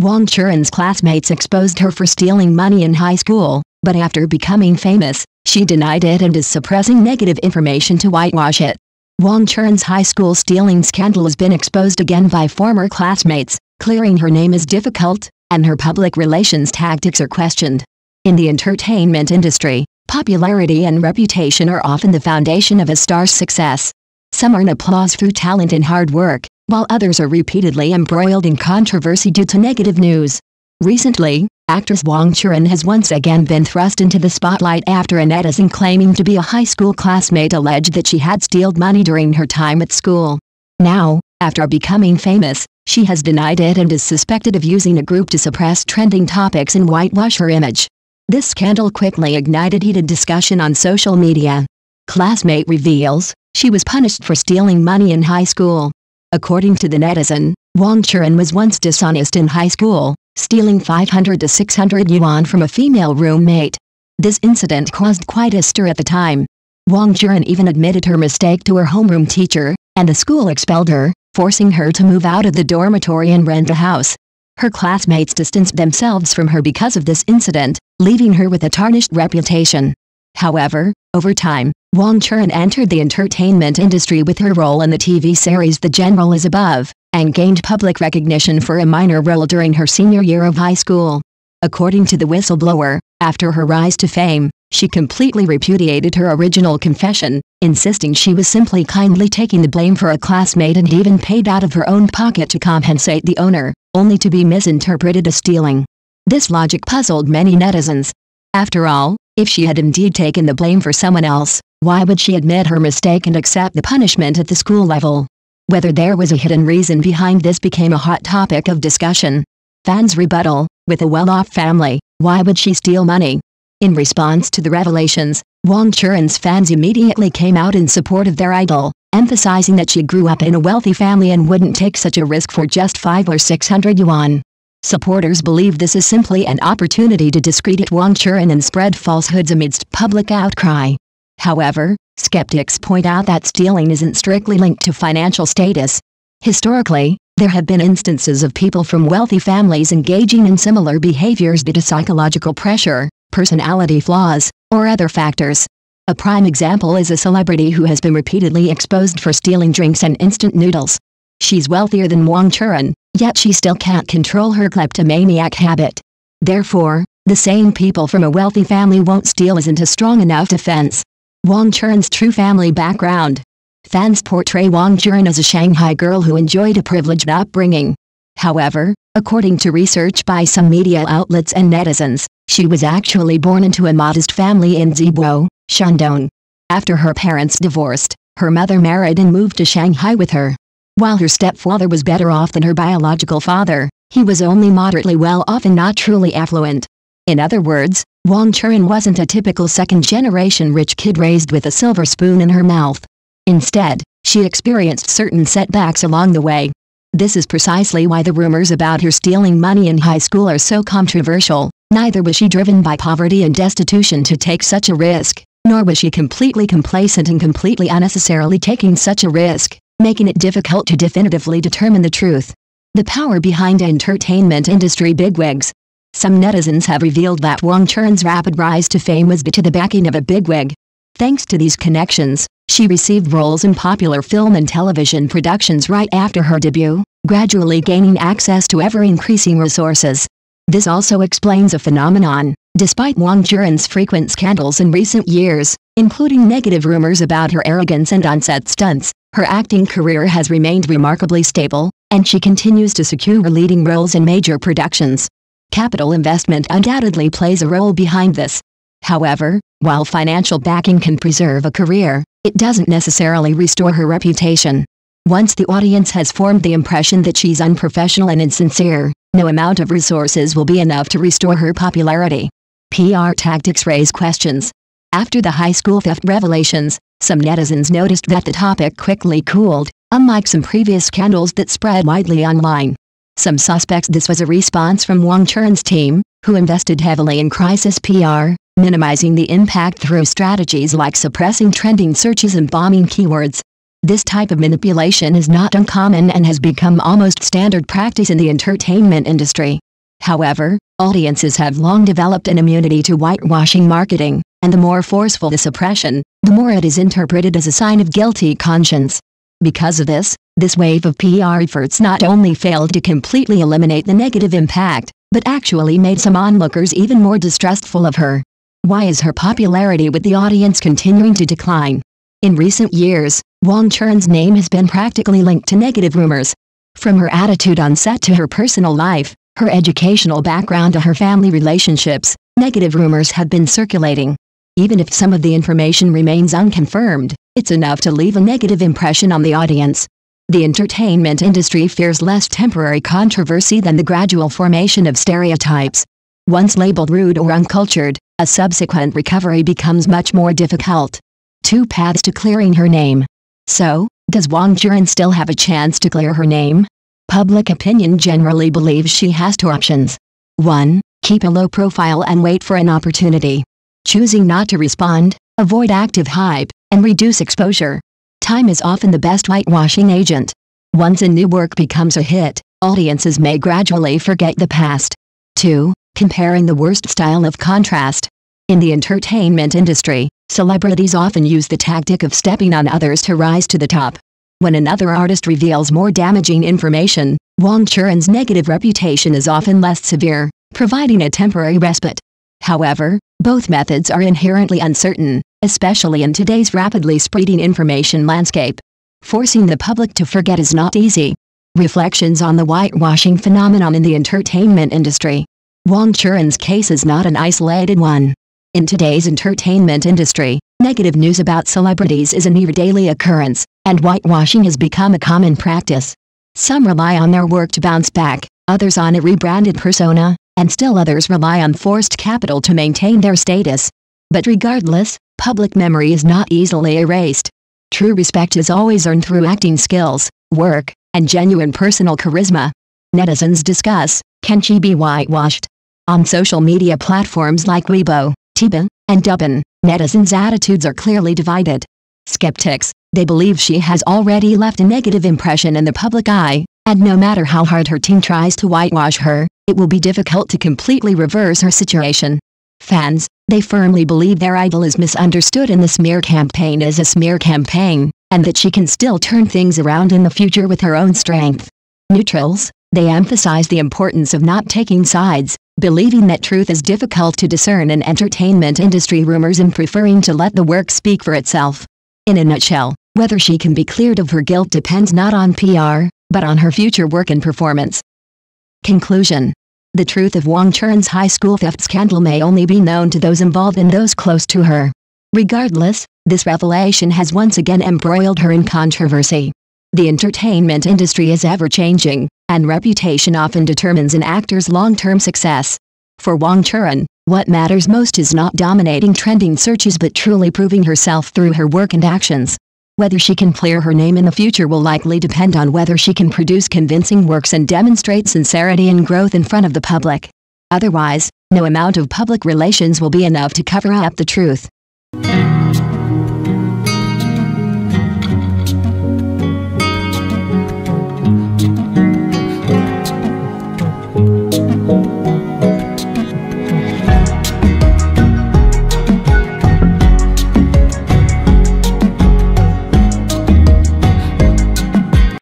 Wang Churan's classmates exposed her for stealing money in high school, but after becoming famous, she denied it and is suppressing negative information to whitewash it. Wang Churan's high school stealing scandal has been exposed again by former classmates. Clearing her name is difficult, and her public relations tactics are questioned. In the entertainment industry, popularity and reputation are often the foundation of a star's success. Some earn applause through talent and hard work, while others are repeatedly embroiled in controversy due to negative news. Recently, actress Wang Churan has once again been thrust into the spotlight after a netizen claiming to be a high school classmate alleged that she had stolen money during her time at school. Now, after becoming famous, she has denied it and is suspected of using a group to suppress trending topics and whitewash her image. This scandal quickly ignited heated discussion on social media. Classmate reveals she was punished for stealing money in high school. According to the netizen, Wang Churan was once dishonest in high school, stealing 500 to 600 yuan from a female roommate. This incident caused quite a stir at the time. Wang Churan even admitted her mistake to her homeroom teacher, and the school expelled her, forcing her to move out of the dormitory and rent a house. Her classmates distanced themselves from her because of this incident, leaving her with a tarnished reputation. However, over time, Wang Churan entered the entertainment industry with her role in the TV series The General Is Above, and gained public recognition for a minor role during her senior year of high school. According to the whistleblower, after her rise to fame, she completely repudiated her original confession, insisting she was simply kindly taking the blame for a classmate and even paid out of her own pocket to compensate the owner, only to be misinterpreted as stealing. This logic puzzled many netizens. After all, if she had indeed taken the blame for someone else, why would she admit her mistake and accept the punishment at the school level? Whether there was a hidden reason behind this became a hot topic of discussion. Fans' rebuttal: with a well-off family, why would she steal money? In response to the revelations, Wang Churan's fans immediately came out in support of their idol, emphasizing that she grew up in a wealthy family and wouldn't take such a risk for just 500 or 600 yuan. Supporters believe this is simply an opportunity to discredit Wang Churan and spread falsehoods amidst public outcry. However, skeptics point out that stealing isn't strictly linked to financial status. Historically, there have been instances of people from wealthy families engaging in similar behaviors due to psychological pressure, personality flaws, or other factors. A prime example is a celebrity who has been repeatedly exposed for stealing drinks and instant noodles. She's wealthier than Wang Churan, yet she still can't control her kleptomaniac habit. Therefore, the saying "people from a wealthy family won't steal" isn't a strong enough defense. Wang Churan's true family background. Fans portray Wang Churan as a Shanghai girl who enjoyed a privileged upbringing. However, according to research by some media outlets and netizens, she was actually born into a modest family in Zibo, Shandong. After her parents divorced, her mother married and moved to Shanghai with her. While her stepfather was better off than her biological father, he was only moderately well off and not truly affluent. In other words, Wang Churan wasn't a typical second-generation rich kid raised with a silver spoon in her mouth. Instead, she experienced certain setbacks along the way. This is precisely why the rumors about her stealing money in high school are so controversial. Neither was she driven by poverty and destitution to take such a risk, nor was she completely complacent and completely unnecessarily taking such a risk, making it difficult to definitively determine the truth. The power behind entertainment industry bigwigs. Some netizens have revealed that Wang Churan's rapid rise to fame was due to the backing of a bigwig. Thanks to these connections, she received roles in popular film and television productions right after her debut, gradually gaining access to ever-increasing resources. This also explains a phenomenon. Despite Wang Churan's frequent scandals in recent years, including negative rumors about her arrogance and on-set stunts, her acting career has remained remarkably stable, and she continues to secure leading roles in major productions. Capital investment undoubtedly plays a role behind this. However, while financial backing can preserve a career, it doesn't necessarily restore her reputation. Once the audience has formed the impression that she's unprofessional and insincere, no amount of resources will be enough to restore her popularity. PR tactics raise questions. After the high school theft revelations, some netizens noticed that the topic quickly cooled, unlike some previous scandals that spread widely online. Some suspect this was a response from Wang Churan's team, who invested heavily in crisis PR, minimizing the impact through strategies like suppressing trending searches and bombing keywords. This type of manipulation is not uncommon and has become almost standard practice in the entertainment industry. However, audiences have long developed an immunity to whitewashing marketing, and the more forceful the suppression, the more it is interpreted as a sign of guilty conscience. Because of this wave of PR efforts not only failed to completely eliminate the negative impact, but actually made some onlookers even more distrustful of her. Why is her popularity with the audience continuing to decline? In recent years, Wang Churan's name has been practically linked to negative rumors. From her attitude on set to her personal life, her educational background to her family relationships, negative rumors have been circulating. Even if some of the information remains unconfirmed, it's enough to leave a negative impression on the audience. The entertainment industry fears less temporary controversy than the gradual formation of stereotypes. Once labeled rude or uncultured, a subsequent recovery becomes much more difficult. 2 paths to clearing her name. So, does Wang Churan still have a chance to clear her name? Public opinion generally believes she has 2 options. 1. Keep a low profile and wait for an opportunity. Choosing not to respond, avoid active hype, and reduce exposure. Time is often the best whitewashing agent. Once a new work becomes a hit, audiences may gradually forget the past. 2. Comparing the worst style of contrast. In the entertainment industry, celebrities often use the tactic of stepping on others to rise to the top. When another artist reveals more damaging information, Wang Churan's negative reputation is often less severe, providing a temporary respite. However, both methods are inherently uncertain, especially in today's rapidly spreading information landscape. Forcing the public to forget is not easy. Reflections on the whitewashing phenomenon in the entertainment industry. Wang Churan's case is not an isolated one. In today's entertainment industry, negative news about celebrities is a near-daily occurrence, and whitewashing has become a common practice. Some rely on their work to bounce back, others on a rebranded persona, and still others rely on forced capital to maintain their status. But regardless, public memory is not easily erased. True respect is always earned through acting skills, work, and genuine personal charisma. Netizens discuss, can she be whitewashed? On social media platforms like Weibo, Tiban, and Douban, netizens' attitudes are clearly divided. Skeptics, they believe she has already left a negative impression in the public eye, and no matter how hard her team tries to whitewash her, it will be difficult to completely reverse her situation. Fans, they firmly believe their idol is misunderstood and the smear campaign is a smear campaign, and that she can still turn things around in the future with her own strength. Neutrals, they emphasize the importance of not taking sides, believing that truth is difficult to discern in entertainment industry rumors and preferring to let the work speak for itself. In a nutshell, whether she can be cleared of her guilt depends not on PR, but on her future work and performance. Conclusion. The truth of Wang Churan's high school theft scandal may only be known to those involved and those close to her. Regardless, this revelation has once again embroiled her in controversy. The entertainment industry is ever-changing, and reputation often determines an actor's long-term success. For Wang Churan, what matters most is not dominating trending searches but truly proving herself through her work and actions. Whether she can clear her name in the future will likely depend on whether she can produce convincing works and demonstrate sincerity and growth in front of the public. Otherwise, no amount of public relations will be enough to cover up the truth.